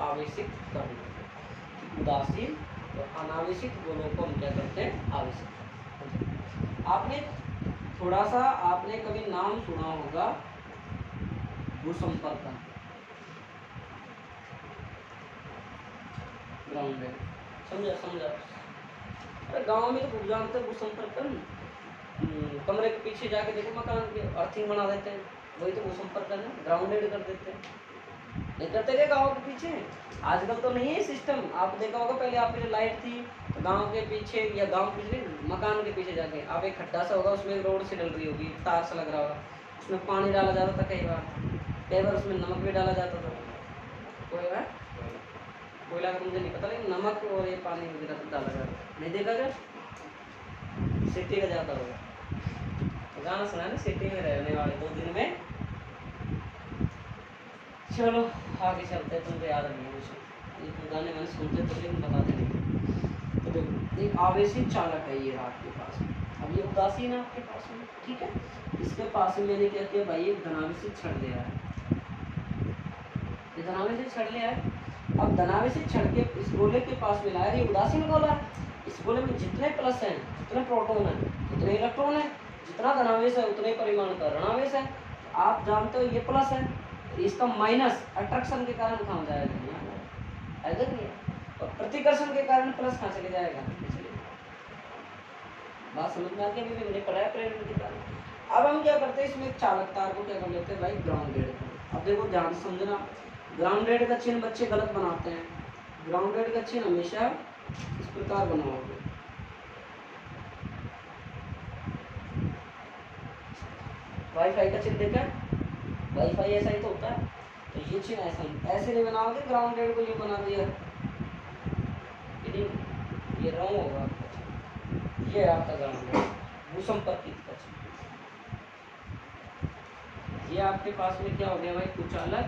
आवेशित करना। उदासीन और अनावेशित गोलों को हम क्या करते हैं, आवेशित करते हैं। आपने थोड़ा सा आपने कभी नाम सुना होगा भूसंपर्कन, ग्राउंडेड, समझा। अरे गांव में तो खूब जानते हैं भूसंपर्कन। कमरे के पीछे जाके देखो मकान के अर्थिंग बना देते हैं, वही तो भूसंपर्कन है, ग्राउंडेड कर देते हैं। नहीं करते क्या गाँव के पीछे? आजकल तो नहीं है सिस्टम। आप देखा होगा पहले आपकी जो लाइट थी तो गांव के पीछे या गांव के पीछे मकान के पीछे जाके आप एक खड्डा सा होगा, उसमें रोड से डल रही होगी, तार सा लग रहा होगा, उसमें पानी डाला जाता था कई बार उसमें नमक भी डाला जाता था। कोयला का मुझे नहीं पता, लेकिन नमक और ये पानी वगैरह डाला जाता। नहीं देखा क्या? सिटी का जाता होगा, गाना सुना है ना, सिटी में रहने वाले 2 दिन में। चलो आगे चलते हैं, तुमको याद नहीं है मुझे ये गाने मैंने सुनते तो, लेकिन बताते नहीं। तो देखो एक आवेशित चालक है ये आपके पास, अब ये उदासीन है आपके पास में। ठीक है, इसके पास में मैंने क्या किया भाई, एक धनावेशित छड़ लिया है, ये धनावेशित छड़ लिया है। अब धनावेशित छड़ के इस गोले के पास में लाया, ये उदासीन गोला है, इस गोले में जितने प्लस हैं उतने प्रोटॉन हैं उतने इलेक्ट्रॉन हैं, जितना धनावेश है उतने परिमाण का ऋणावेश है। आप जानते हो ये प्लस है, इसका माइनस अट्रैक्शन के कारण कहाँ जाएगा, ऐसा नहीं है, और प्रतिकर्षण के कारण प्लस कहाँ चले जाएगा। बात समझ में आ गई? अभी मैंने पढ़ाया प्रेरण के कारण। अब हम क्या करते हैं, इसमें एक चालक तार को क्या कर लेते हैं भाई, ग्राउंडेड। अब देखो ध्यान से समझना, ग्राउंडेड का चिन्ह बच्चे गलत बनाते हैं। ग्राउंडेड का चिन्ह हमेशा इस प्रकार बनाओगे, वाईफाई का चिन्ह देखा, वाईफाई ऐसा ही तो होता है, तो ये चिन्ह ऐसे नहीं बनाओगे, ग्राउंडेड को ये बना दिया, ये रंग होगा, ये आपका ग्राउंडेड भूसंपर्कित का चिन्ह। ये आपके पास में क्या हो गया भाई, कुचालक,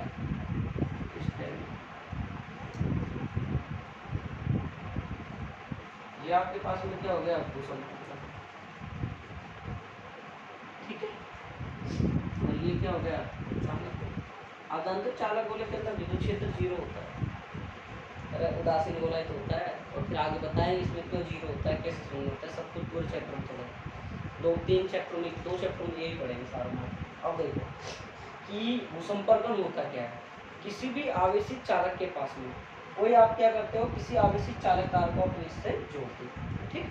ये आपके पास में क्या हो गया, भूसंपर्कन। ठीक है, और ये क्या हो गया, आप जानते हो चालक गोले के अंदर विद्युत क्षेत्र 0 होता है, अगर उदासीन गोला तो होता है, और फिर आगे बताएंगे इसमें क्यों 0 होता है, कैसे शून्य होता है, सब कुछ पूरे चैप्टर में पढ़ेंगे, 2 चैप्टर में यही पढ़ेंगे सारा में। अब देखो कि भूसंपर्कन होता क्या है, किसी भी आवेशित चालक के पास में कोई आप क्या करते हो, किसी आवेशित चालक तार को अपने इससे जोड़ते हो। ठीक,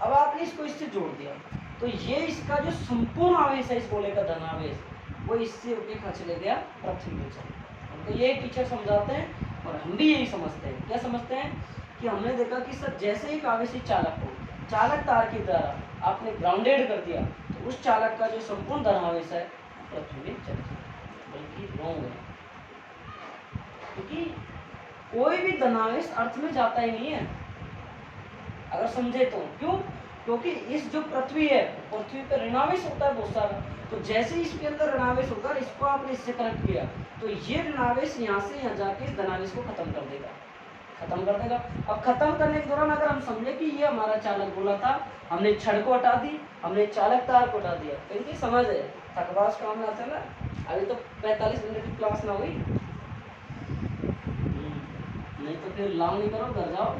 अब आपने इसको इससे जोड़ दिया तो ये इसका जो संपूर्ण आवेश है इस गोले का धनावेश, वो इससे होके कहाँ चले गया, पृथ्वी में चले गया। हमको ये टीचर समझाते हैं और हम भी यही समझते हैं। क्या समझते हैं कि हमने देखा कि सर जैसे एक आवेशित चालक को चालक तार के द्वारा आपने ग्राउंडेड कर दिया तो उस चालक का जो संपूर्ण धनावेश है पृथ्वी में चले गया, बल्कि रॉन्ग है, क्योंकि कोई भी धनावेश अर्थ में जाता ही नहीं है, अगर समझे तो। क्यों? क्योंकि इस जो पृथ्वी है, पृथ्वी पर ऋणावेश होता है बहुत सारा, तो जैसे ही इसके अंदर ऋणावेश होगा, इसको आपने इससे कनेक्ट किया तो ये ऋणावेश यहाँ से यहाँ जाके इस धनावेश को खत्म कर देगा, खत्म कर देगा। अब खत्म करने के दौरान अगर हम समझे कि ये हमारा चालक गोला था, हमने छड़ को हटा दी, हमने चालक तार को हटा दिया, तो इनकी समझ है, थकवास काम में आता है ना। अभी तो 45 मिनट की क्लास ना हुई, नहीं तो फिर लाभ नहीं करो, घर जाओ।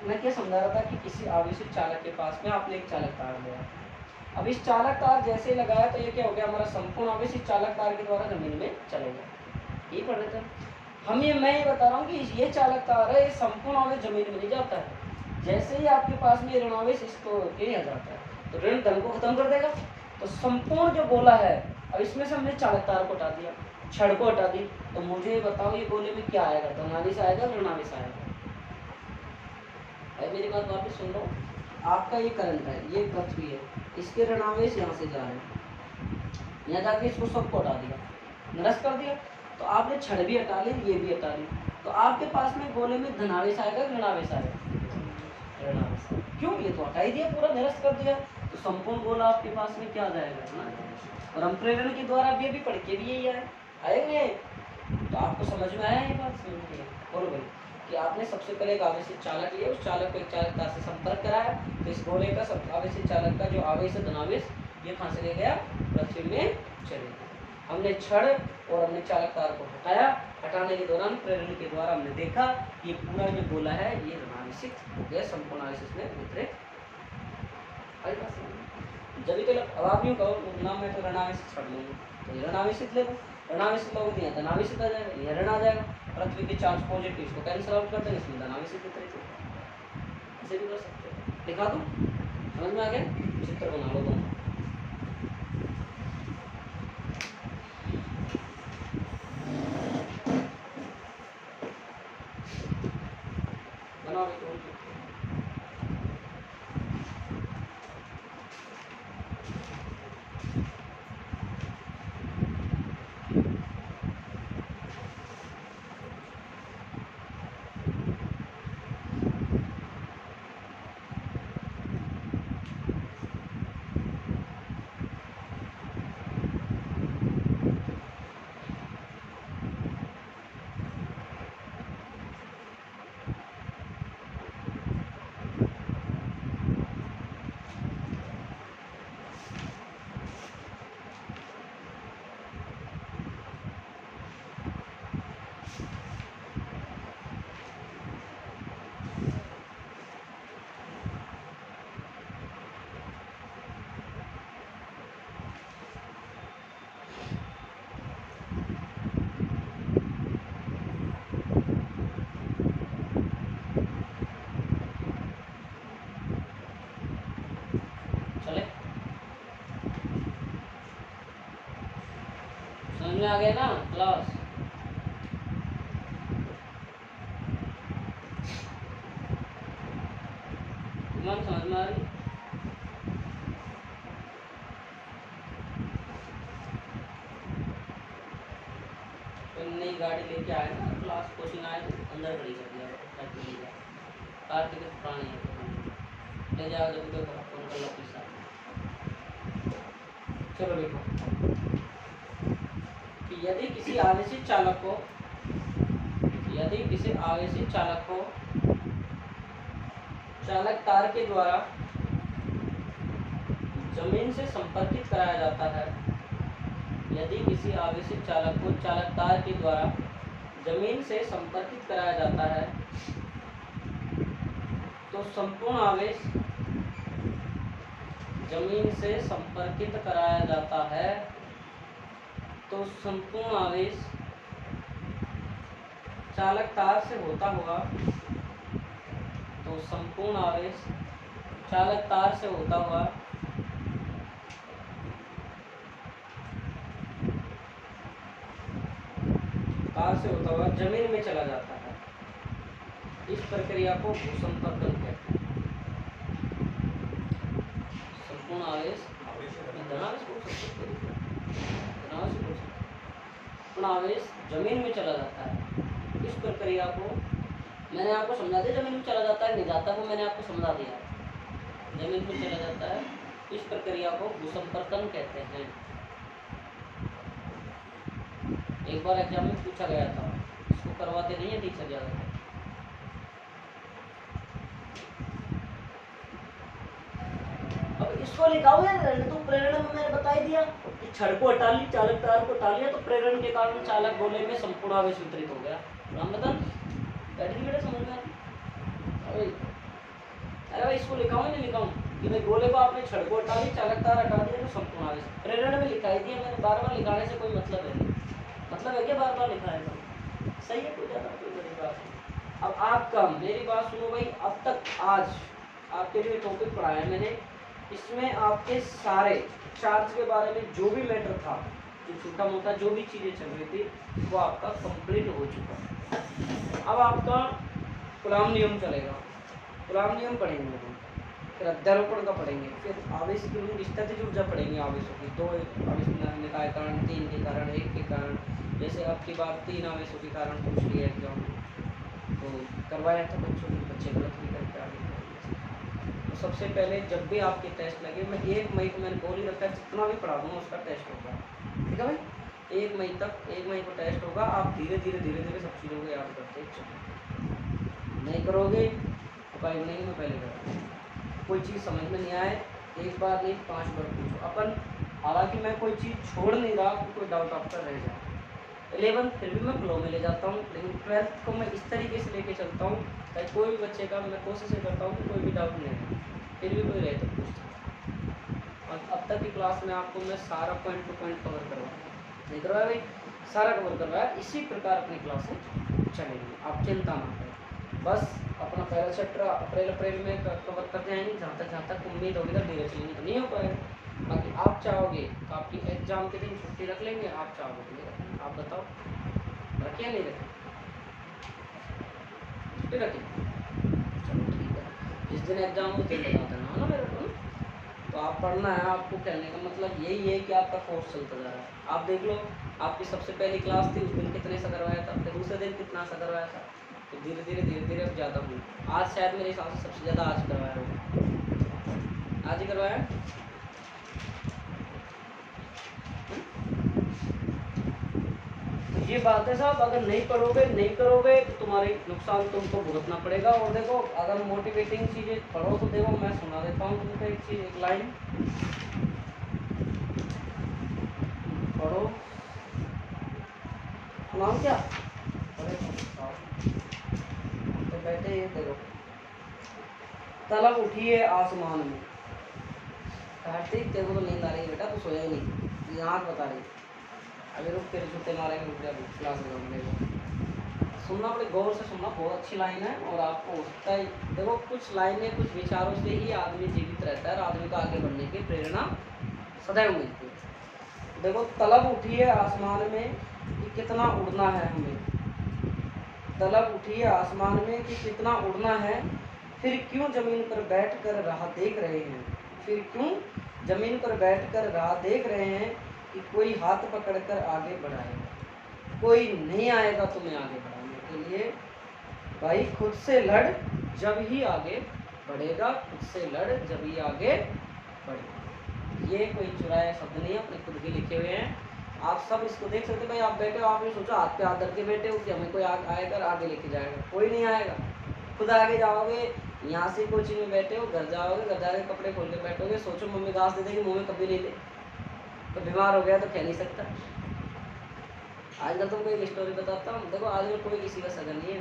मैं क्या समझा रहा था कि किसी आवेशित चालक के पास में आपने एक चालक तार लिया, अब इस चालक तार जैसे लगाया तो ये क्या हो गया, हमारा संपूर्ण आवेशित चालक तार के द्वारा जमीन में चले गया। ये पढ़ रहे थे हम, मैं ये बता रहा हूँ कि ये चालक तार है, ये संपूर्ण आवेश जमीन में नहीं जाता है, जैसे ही आपके पास में ऋणावेश इसको आ जाता है तो ऋण धन को खत्म कर देगा। तो संपूर्ण जो गोला है, अब इसमें से हमने चालक तार को हटा दिया, छड़ को हटा दी, तो मुझे बताओ ये गोले में क्या आएगा, धनावेश आएगा, ऋणावेश आएगा। मेरी बात वापस सुन लो, आपका ये करंट है, ये पृथ्वी है, इसके ऋणावेश यहाँ से जा रहे हैं, यहाँ जाके इसको सबको हटा दिया, निरस्त कर दिया, तो आपने छड़ भी हटा ली, ये भी हटा ली, तो आपके पास में गोले में धनावेश आएगा, ऋणावेश आएगा, ऋणावेश। क्यों? ये तो हटा ही दिया, पूरा निरस्त कर दिया, तो संपूर्ण गोला आपके पास में क्या आ जाएगा ना। और हम प्रेरण के द्वारा भी पढ़ के भी यही आएंगे, तो आपको समझ में आया ये बात? समझ में? बोलो भाई, कि आपने सबसे पहले एक आवेशित चालक लिया, उस चालक को एक चालक तार से संपर्क कराया, तो इस गोले का आवेशित चालक का जो आवेश है धनावेश ये कहाँ से ले गया, पृथ्वी में चले गया। हमने क्षण और हमने चालक तार को हटाया, हटाने के दौरान प्रेरण के द्वारा हमने देखा ये पूरा जो गोला है ये ऋणावेशित हो गया, संपूर्ण आवेश इसमें वितरित। जब तो अब आप यूँ कहो ना मैं तो ऋणावेशित छोड़ लूँगा, तो ऋणावेशित ले लो, ऋणावेशित लोग दिया धनावेशित आ जाएगा, यह ऋण आ जाएगा, पृथ्वी के चार्ज पॉजिटिव इसको कैंसिल आउट कर देंगे, इसमें धनावेशित वितरित होगा। ऐसे भी कर सकते हो, दिखा दूँ, समझ में आ गया, चित्र बना लो दोनों। बनाओ समझ में आ गया ना क्लास। समझ में आ रही, नई गाड़ी लेके आए ना क्लास कोचिंग आए तो अंदर खड़ी कर दिया, कार टिकट पुरानी है ले जाओ जब तो फोन कर लो पैसा। चलो देखो कि यदि किसी आवेशित चालक को चालक तार के द्वारा जमीन से संपर्कित कराया जाता है, यदि किसी आवेशित चालक को चालक तार के द्वारा जमीन से संपर्कित कराया जाता है तो संपूर्ण आवेश जमीन से संपर्कित कराया जाता है तो संपूर्ण आवेश चालक तार से होता हुआ संपूर्ण आवेश चालक तार से होता हुआ जमीन में चला जाता है। इस प्रक्रिया को भूसंपर्कन कहते हैं। संपूर्ण आवेश आवेश जमीन में चला जाता है। इस प्रक्रिया को मैंने आपको समझा दिया, जमीन में चला जाता है नहीं जाता वो मैंने आपको समझा दिया, जमीन में चला जाता है। इस प्रक्रिया को भूसंपर्कन कहते हैं। एक बार एग्जाम में पूछा गया था, इसको करवाते नहीं है टीचर ज़्यादा। अब इसको लिखाओ यार, तो प्रेरण में मैंने बता ही दिया कि छड़ को हटा ली, चालक तार को हटा लिया तो प्रेरण के कारण चालक गोले में संपूर्ण आवेश वितरित हो गया। राम बता बेटा समझ में अरे भाई इसको लिखाऊं नहीं लिखाऊं कि भाई गोले को आपने छड़ को हटा ली, चालक तार हटा दिया तो संपूर्ण आवेश। प्रेरण में लिखाई दिया मैंने, बार बार लिखाने से कोई मतलब है नहीं। मतलब है क्या बार बार लिखाने का? सही है, कोई ज़्यादा कोई बड़ी बात नहीं। अब आपका मेरी बात सुनो भाई, अब तक आज आपके लिए टॉपिक पढ़ाया है मैंने, इसमें आपके सारे चार्ज के बारे में जो भी मैटर था, जो छोटा मोटा जो भी चीज़ें चल रही थी वो आपका कंप्लीट हो चुका। अब आपका कूलॉम नियम चलेगा, कूलॉम नियम पढ़ेंगे हम, फिर अध्यारोपण का पढ़ेंगे, फिर आवेश की स्थितिज ऊर्जा पढ़ेंगे आवेशों की। दो आवेश निकाय कारण, तीन के कारण, एक के कारण। जैसे आपकी बात 3 आवेशों के कारण पूछ लिया एग्जाम में तो करवाया था बच्चों के, बच्चे गलत भी करके आगे। तो सबसे पहले जब भी आपके टेस्ट लगे, मैं 1 मई को मैंने बोल ही रखा है जितना भी पढ़ा दूँगा उसका टेस्ट होगा, ठीक है भाई। 1 मई को टेस्ट होगा। आप धीरे धीरे सब चीज़ों को याद करते चलो। नहीं करोगे तो भाई बनेगी। मैं पहले करा कोई चीज़ समझ में नहीं आए, एक बार नहीं 5 बार पूछो अपन। हालांकि मैं कोई चीज़ छोड़ नहीं रहा तो कोई डाउट आपका रह जाए। 11 फिर भी मैं फ्लो में ले जाता हूँ, लेकिन 12th को मैं इस तरीके से लेके चलता हूँ ताकि कोई भी बच्चे का मैं कोशिश ये करता हूँ कि कोई भी डाउट नहीं है, फिर भी कोई रहे तो पूछ। और अब तक की क्लास में आपको मैं सारा पॉइंट टू पॉइंट कवर करवाया, नहीं करवाया भाई, सारा कवर करवाया। इसी प्रकार अपनी क्लासें चलेंगी, आप चिंता ना करें। बस अपना पहला चैप्टर अप्रैल में कवर करते आएंगे, जहाँ तक उम्मीद होगी तक धीरे चलेंगे तो नहीं हो पाएगा। बाकी आप चाहोगे तो आपकी एग्जाम के दिन छुट्टी रख लेंगे, आप चाहोगे तो नहीं रखेंगे। आप बताओ, रखिए नहीं रखें? छुट्टी रखिए, चलो ठीक है। जिस दिन एग्जाम उस दिन बता देना है ना मेरे को। तो आप पढ़ना है, आपको कहने का मतलब यही है कि आपका कोर्स चलता जा रहा है। आप देख लो, आपकी सबसे पहली क्लास थी, उस दिन कितने सा करवाया था, फिर दूसरे दिन कितना सा करवाया था, तो धीरे धीरे अब ज़्यादा हुई। आज शायद मेरे हिसाब से सबसे ज़्यादा आज करवाया होगा, आज ही करवाया। ये बात है साहब, अगर नहीं करोगे तो तुम्हारे नुकसान तुमको भुगतना पड़ेगा। और देखो, अगर मोटिवेटिंग चीज़ें पढ़ो तो देखो मैं सुना देता हूँ तुमको एक चीज़, एक लाइन पढ़ो, सुनाओ क्या? तो बैठे ये देखो, तलब उठी है आसमान में। कार्तिक तेरे को तो नींद आ रही है बेटा, तो सोया ही नहीं, आँख बता रही। अभी रुक, तेरे जूते मारेंगे, रुक जा, क्लास में सुनना, बड़े गौर से सुनना, बहुत अच्छी लाइन है। और आपको उसका देखो, कुछ लाइनें कुछ विचारों से ही आदमी जीवित रहता है और आदमी को आगे बढ़ने की प्रेरणा सदैव मिलती है। देखो, तलब उठी है आसमान में कि कितना उड़ना है हमें, तलब उठी है आसमान में कि कितना उड़ना है, फिर क्यों ज़मीन पर बैठकर राह देख रहे हैं, फिर क्यों ज़मीन पर बैठकर राह देख रहे हैं कि कोई हाथ पकड़कर आगे बढ़ाएगा, कोई नहीं आएगा तुम्हें आगे बढ़ाने के लिए। भाई खुद से लड़ जब ही आगे बढ़ेगा, खुद से लड़ जब ही आगे बढ़ेगा। ये कोई चुराया शब्द नहीं है, अपने खुद के लिखे हुए हैं। आप सब इसको देख सकते। भाई आप बैठे हो, आपने सोचा हाथ पे हाथ धर के बैठे हो कि हमें कोई आएगा आगे लेके जाएगा, कोई नहीं आएगा, खुद आगे जाओगे। यहाँ से कोचिंग में बैठे हो, घर जाओगे, घर जाके कपड़े खोल के बैठोगे, सोचो मम्मी घास दे देगी, मुँह में कभी नहीं दे, तो बीमार हो गया तो कह नहीं सकता। आजकल तुमको एक स्टोरी बताता हूँ। देखो, आजकल कोई किसी का सगा नहीं है।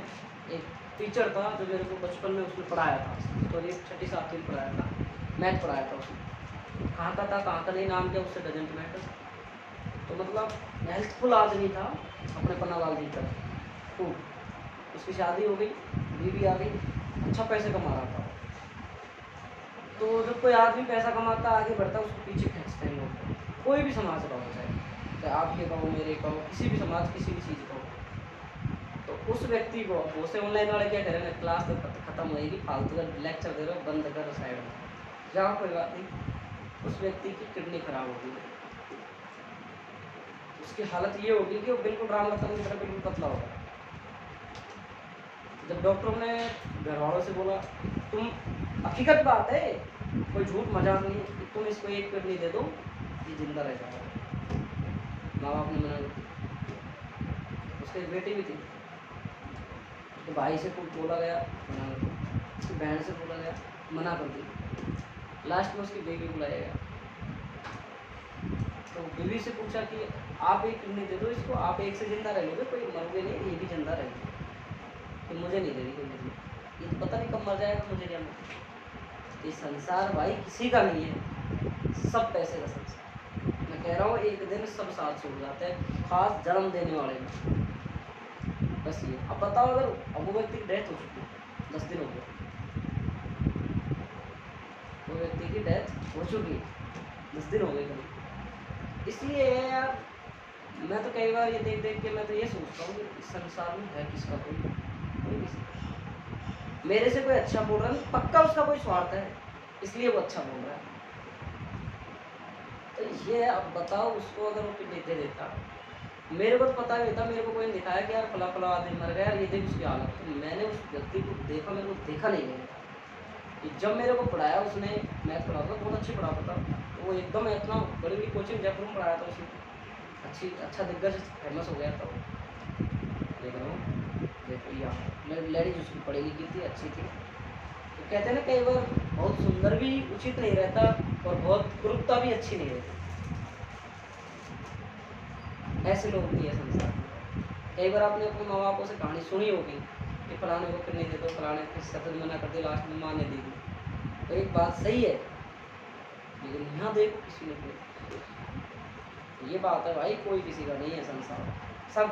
एक टीचर था जो मेरे को बचपन में उसने पढ़ाया था, स्टोरी 6ठी 7वीं में पढ़ाया था, मैथ पढ़ाया था उसने। कहाँ का था कहाँ का नहीं, नाम क्या उससे डजेंट मैटर। तो मतलब हेल्थफुल आदमी था, अपने पन्ना लाल जी का खूब। उसकी शादी हो गई, बीवी आ गई, अच्छा पैसे कमा रहा था। तो जब कोई आदमी पैसा कमाता आगे बढ़ता, उसको पीछे खींचते हैं लोग, कोई भी समाज का हो, चाहे आपके कहो मेरे कहो, किसी भी समाज किसी भी चीज़ का हो। तो उस व्यक्ति को उसे ऑनलाइन वाले क्या करेंगे, क्लास तो खत्म होएगी, फालतू का लेक्चर दे रहे हो, बंद कर साइड में जाओ, कोई बात नहीं। उस व्यक्ति की किडनी खराब होगी, उसकी हालत ये होगी कि वो बिल्कुल राम रतन की तरह बिल्कुल पतला होगा। जब डॉक्टरों ने घर वालों से बोला, तुम हकीकत बात है, कोई झूठ मजाक नहीं है, कि तुम इसको एक किडनी दे दो, ये जिंदा रह जाएगा। माँ बाप ने मना किया। उसकी एक बेटी भी थी, तो भाई से बोला गया मना कर दो, उसकी बहन से बोला गया मना कर दी, लास्ट में उसकी बेबी बुलाया गया। तो बीवी से पूछा कि आप एक किडनी दे दो इसको, आप एक से जिंदा रह लोगे, कोई मरोगे नहीं, ये भी जिंदा रहेगी। तो मुझे नहीं दे रही कोई किडनी, ये तो पता नहीं कब मर जाएगा, मुझे क्या मालूम। ये संसार भाई किसी का नहीं है, सब पैसे का संसार। मैं कह रहा हूँ एक दिन सब साथ छूट जाते हैं, खास जन्म देने वाले में। बस ये अब बताओ, अगर अब वो व्यक्ति की डेथ हो चुकी है, 10 दिन हो गए, वो व्यक्ति की डेथ हो चुकी है, 10 दिन हो गए कभी। इसलिए यार मैं तो कई बार ये देख देख के मैं तो ये सोचता हूँ कि इस संसार में है किसका कोई किसी। मेरे से कोई अच्छा बोल रहा है, पक्का उसका कोई स्वार्थ है, इसलिए वो अच्छा बोल रहा है। तो ये अब बताओ, उसको अगर वो दे देता, मेरे को तो पता नहीं था, मेरे को कोई दिखाया कि यार फला फला आदमी मर गया यार, ये देख उसकी हालत। तो मैंने उस व्यक्ति को देखा, मेरे को देखा नहीं गया कि जब मेरे को पढ़ाया उसने, मैथ पढ़ाता था, बहुत अच्छी पढ़ाता था, वो एकदम इतना बड़ी बड़ी कोचिंग जयपुर में पढ़ाया था उसने, अच्छा दिग्गज फेमस हो गया था वो, देख रहा हूँ। देखो यहाँ लेडीज उसकी पढ़ी लिखी थी, अच्छी थी। तो कहते हैं ना कई बार बहुत सुंदर भी उचित नहीं रहता और बहुत क्रूरता भी अच्छी नहीं रहती। ऐसे लोग भी है संसार में। कई बार आपने अपने माँ बापों से कहानी सुनी होगी कि फलाने को फिर नहीं दे दो, फलाने को सतत मना कर दे, लास्ट में माँ ने दे दी। तो एक बात सही है, लेकिन यहाँ देखो किसी ने ये बात है भाई, कोई किसी का नहीं है संसार, सब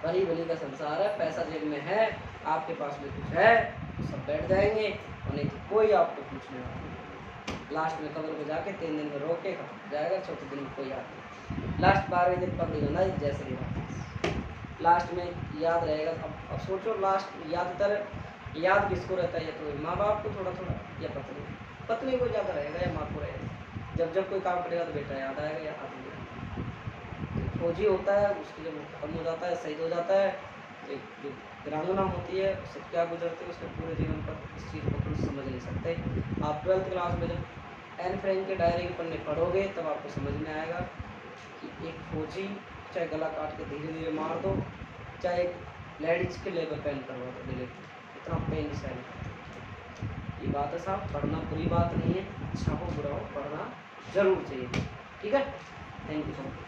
भली भली का संसार है। पैसा जेब में है, आपके पास में कुछ है तो सब बैठ जाएंगे, और नहीं तो कोई आपको पूछने वाला नहीं। लास्ट में कब्र में जाके 3 दिन में रोके खत्म हो जाएगा, चौथे दिन में कोई आदमी, लास्ट 12वें दिन पकड़ी बंधा जैसे ही बात लास्ट में याद रहेगा। अब सोचो लास्ट याद किसको रहता है, या तो माँ बाप को थोड़ा थोड़ा, या पत्नी को ज़्यादा रहेगा, या माँ को रहेगा। जब कोई काम करेगा तो बेटा याद आएगा या आदमी। फौजी होता है, उसकी जब खत्म हो जाता है, शहीद हो जाता है, तो जो वीरांगना होती है उससे क्या गुजरते हैं उसके पूरे जीवन पर, इस चीज़ को तुम समझ नहीं सकते। आप 12th क्लास में जब एन फ्रैंक के डायरी के पन्ने पढ़ोगे तब आपको समझ में आएगा कि एक फौजी चाहे गला काट के धीरे धीरे मार दो, चाहे एक लेडीज के लेबर पेन करवा दो दिले, इतना पेन सहन करते। ये बात है साहब, पढ़ना बुरी बात नहीं है, अच्छा हो बुरा हो, पढ़ना जरूर चाहिए। ठीक है, थैंक यू सो मच।